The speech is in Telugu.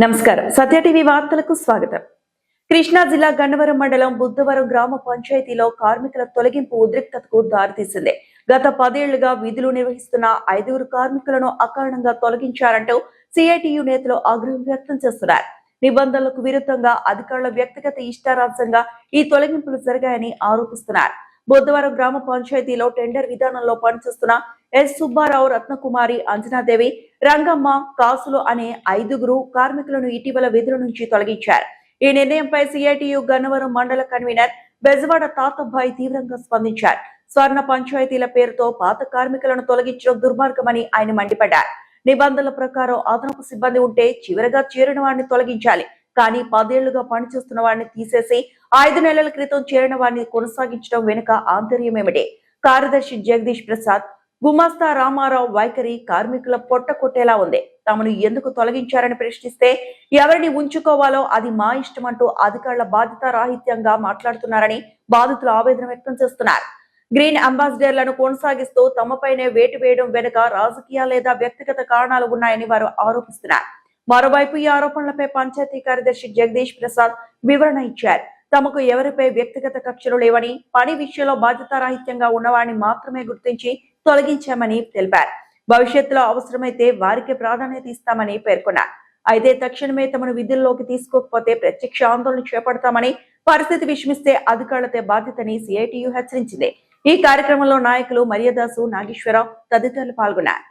నమస్కారం. సత్య టీవీ వార్తలకు స్వాగతం. కృష్ణా జిల్లా గన్నవరం మండలం బుద్ధవరం గ్రామ పంచాయతీలో కార్మికుల తొలగింపు ఉద్రిక్తతకు దారితీసింది. గత 10 ఏళ్లుగా విధులు నిర్వహిస్తున్న 5 కార్మికులను అకారణంగా తొలగించారంటూ సిఐటియు నేతలు ఆగ్రహం వ్యక్తం చేస్తున్నారు. నిబంధనలకు విరుద్ధంగా అధికారుల వ్యక్తిగత ఇష్టారాజ్యంగా ఈ తొలగింపులు జరిగాయని ఆరోపిస్తున్నారు. బుద్ధవరం గ్రామ పంచాయతీలో టెండర్ విధానంలో పనిచేస్తున్న ఎస్ సుబ్బారావు, రత్నకుమారి, అంజనాదేవి, రంగమ్మ, కాసులు అనే 5 కార్మికులను ఇటీవల విధుల నుంచి తొలగించారు. ఈ నిర్ణయంపై సిఐటియు గన్నవరం మండల కన్వీనర్ బెజవాడ తాతబ్బాయి తీవ్రంగా స్పందించారు. స్వర్ణ పంచాయతీల పేరుతో పాత కార్మికులను తొలగించడం దుర్మార్గమని ఆయన మండిపడ్డారు. నిబంధనల ప్రకారం అదనపు సిబ్బంది ఉంటే చివరగా చేరిన వారిని తొలగించాలి. కానీ 10 ఏళ్లుగా పనిచేస్తున్న వారిని తీసేసి 5 నెలల క్రితం చేరిన వారిని కొనసాగించడం వెనుక ఆంతర్యమేమిటి? కార్యదర్శి జగదీష్ ప్రసాద్, గుమాస్తా రామారావు వైఖరి కార్మికుల పొట్ట కొట్టేలా ఉంది. తమను ఎందుకు తొలగించారని ప్రశ్నిస్తే ఎవరిని ఉంచుకోవాలో అది మా ఇష్టమంటూ అధికారుల బాధ్యత రాహిత్యంగా మాట్లాడుతున్నారని బాధితులు ఆవేదన వ్యక్తం చేస్తున్నారు. గ్రీన్ అంబాసిడర్లను కొనసాగిస్తూ తమపైనే వేటు వేయడం వెనుక రాజకీయ లేదా వ్యక్తిగత కారణాలు ఉన్నాయని వారు ఆరోపిస్తున్నారు. మరోవైపు ఈ ఆరోపణలపై పంచాయతీ కార్యదర్శి జగదీష్ ప్రసాద్ వివరణ ఇచ్చారు. తమకు ఎవరిపై వ్యక్తిగత కక్షలు లేవని, పని విషయంలో బాధ్యతారాహిత్యంగా ఉన్నవారిని మాత్రమే గుర్తించి తొలగించామని తెలిపారు. భవిష్యత్తులో అవసరమైతే వారికి ప్రాధాన్యత ఇస్తామని పేర్కొన్నారు. అయితే తక్షణమే తమను విధుల్లోకి తీసుకోకపోతే ప్రత్యక్ష ఆందోళన చేపడతామని, పరిస్థితి విషమిస్తే అధికారులతో బాధ్యతని సిఐటియు హెచ్చరించింది. ఈ కార్యక్రమంలో నాయకులు మర్యాదాసు, నాగేశ్వరరావు తదితరులు పాల్గొన్నారు.